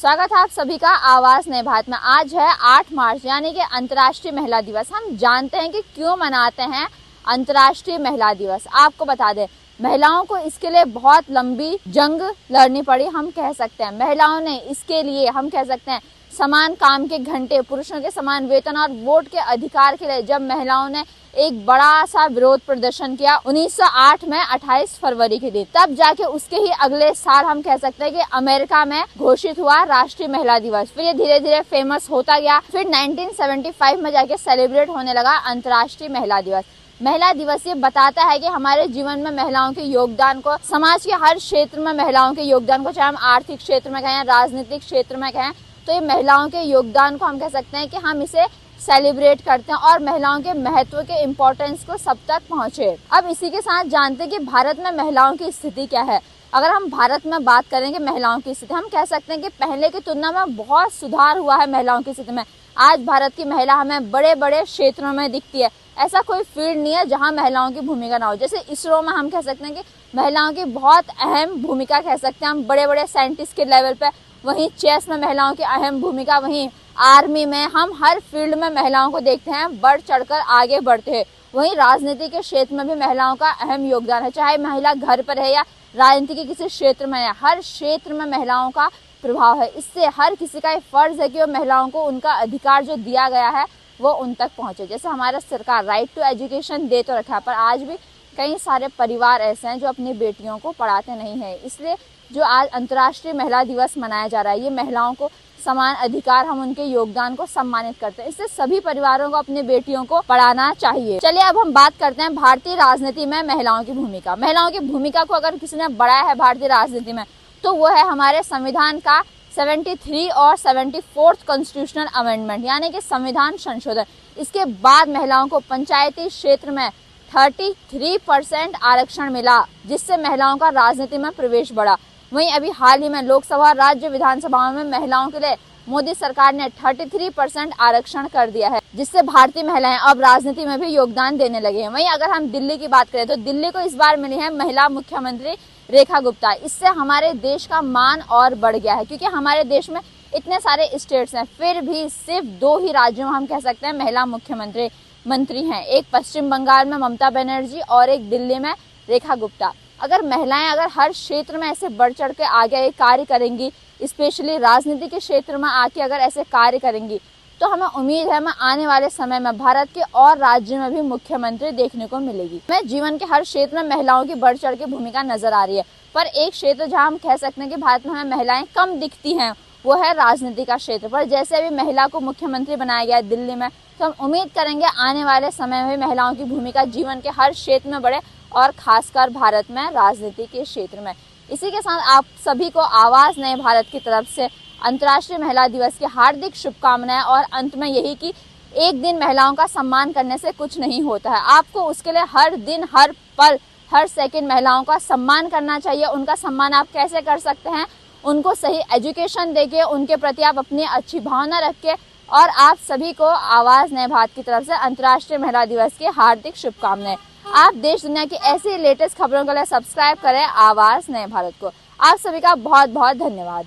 स्वागत है आप सभी का आवाज नए भारत में। आज है 8 मार्च यानी कि अंतर्राष्ट्रीय महिला दिवस। हम जानते हैं कि क्यों मनाते हैं अंतर्राष्ट्रीय महिला दिवस। आपको बता दें, महिलाओं को इसके लिए बहुत लंबी जंग लड़नी पड़ी, हम कह सकते हैं। महिलाओं ने इसके लिए, हम कह सकते हैं, समान काम के घंटे, पुरुषों के समान वेतन और वोट के अधिकार के लिए जब महिलाओं ने एक बड़ा सा विरोध प्रदर्शन किया 1908 में 28 फरवरी के दिन, तब जाके उसके ही अगले साल हम कह सकते हैं कि अमेरिका में घोषित हुआ राष्ट्रीय महिला दिवस। फिर ये धीरे धीरे फेमस होता गया। फिर 1975 में जाके सेलिब्रेट होने लगा अंतर्राष्ट्रीय महिला दिवस। महिला दिवस ये बताता है कि हमारे जीवन में महिलाओं के योगदान को, समाज के हर क्षेत्र में महिलाओं के योगदान को, चाहे हम आर्थिक क्षेत्र में कहें, राजनीतिक क्षेत्र में कहें, तो ये महिलाओं के योगदान को हम कह सकते हैं कि हम इसे सेलिब्रेट करते हैं और महिलाओं के महत्व के इम्पोर्टेंस को सब तक पहुंचे। अब इसी के साथ जानते हैं कि भारत में महिलाओं की स्थिति क्या है। अगर हम भारत में बात करेंगे महिलाओं की स्थिति, हम कह सकते हैं कि पहले की तुलना में बहुत सुधार हुआ है महिलाओं की स्थिति में। आज भारत की महिला हमें बड़े बड़े क्षेत्रों में दिखती है। ऐसा कोई फील्ड नहीं है जहां महिलाओं की भूमिका ना हो। जैसे इसरो में हम कह सकते हैं कि महिलाओं की बहुत अहम भूमिका कह सकते हैं हम, बड़े बड़े साइंटिस्ट के लेवल पे। वहीं चेस में महिलाओं की अहम भूमिका, वहीं आर्मी में, हम हर फील्ड में महिलाओं को देखते हैं बढ़ चढ़कर आगे बढ़ते हैं। वहीं राजनीति के क्षेत्र में भी महिलाओं का अहम योगदान है, चाहे महिला घर पर है या राजनीति के किसी क्षेत्र में है, हर क्षेत्र में महिलाओं का प्रभाव है। इससे हर किसी का फर्ज है कि वो महिलाओं को उनका अधिकार जो दिया गया है वो उन तक पहुंचे। जैसे हमारा सरकार राइट टू एजुकेशन दे तो रखा है, पर आज भी कई सारे परिवार ऐसे हैं जो अपनी बेटियों को पढ़ाते नहीं हैं। इसलिए जो आज अंतर्राष्ट्रीय महिला दिवस मनाया जा रहा है, ये महिलाओं को समान अधिकार, हम उनके योगदान को सम्मानित करते हैं। इससे सभी परिवारों को अपनी बेटियों को पढ़ाना चाहिए। चलिए अब हम बात करते हैं भारतीय राजनीति में महिलाओं की भूमिका। महिलाओं की भूमिका को अगर किसी ने बढ़ाया है भारतीय राजनीति में, तो वो है हमारे संविधान का 73 और 74th कॉन्स्टिट्यूशनल अमेंडमेंट यानी कि संविधान संशोधन। इसके बाद महिलाओं को पंचायती क्षेत्र में 33% आरक्षण मिला, जिससे महिलाओं का राजनीति में प्रवेश बढ़ा। वहीं अभी हाल ही में लोकसभा, राज्य विधानसभाओं में महिलाओं के लिए मोदी सरकार ने 33% आरक्षण कर दिया है, जिससे भारतीय महिलाएं अब राजनीति में भी योगदान देने लगे हैं। वहीं अगर हम दिल्ली की बात करें तो दिल्ली को इस बार मिली है महिला मुख्यमंत्री रेखा गुप्ता। इससे हमारे देश का मान और बढ़ गया है, क्योंकि हमारे देश में इतने सारे स्टेट्स हैं, फिर भी सिर्फ 2 ही राज्यों में हम कह सकते हैं महिला मंत्री हैं। एक पश्चिम बंगाल में ममता बनर्जी और एक दिल्ली में रेखा गुप्ता। अगर महिलाएं अगर हर क्षेत्र में ऐसे बढ़ चढ़ के आगे कार्य करेंगी, स्पेशली राजनीति के क्षेत्र में आके अगर ऐसे कार्य करेंगी, तो हमें उम्मीद है आने वाले समय में भारत के और राज्यों में भी मुख्यमंत्री देखने को मिलेगी। मैं जीवन के हर क्षेत्र में महिलाओं की बढ़ चढ़ के भूमिका नजर आ रही है, पर एक क्षेत्र जहां हम कह सकते हैं कि भारत में हमें महिलाएं कम दिखती हैं, वो है राजनीति का क्षेत्र। पर जैसे अभी महिला को मुख्यमंत्री बनाया गया है दिल्ली में, तो हम उम्मीद करेंगे आने वाले समय में महिलाओं की भूमिका जीवन के हर क्षेत्र में बढ़े, और खासकर भारत में राजनीति के क्षेत्र में। इसी के साथ आप सभी को आवाज नए भारत की तरफ से अंतर्राष्ट्रीय महिला दिवस की हार्दिक शुभकामनाएं। और अंत में यही कि एक दिन महिलाओं का सम्मान करने से कुछ नहीं होता है, आपको उसके लिए हर दिन, हर पल, हर सेकंड महिलाओं का सम्मान करना चाहिए। उनका सम्मान आप कैसे कर सकते हैं? उनको सही एजुकेशन देके, उनके प्रति आप अपनी अच्छी भावना रख के। और आप सभी को आवाज नए भारत की तरफ से अंतर्राष्ट्रीय महिला दिवस की हार्दिक शुभकामनाएं। आप देश दुनिया की ऐसी लेटेस्ट खबरों के लिए सब्सक्राइब करें आवाज नए भारत को। आप सभी का बहुत बहुत धन्यवाद।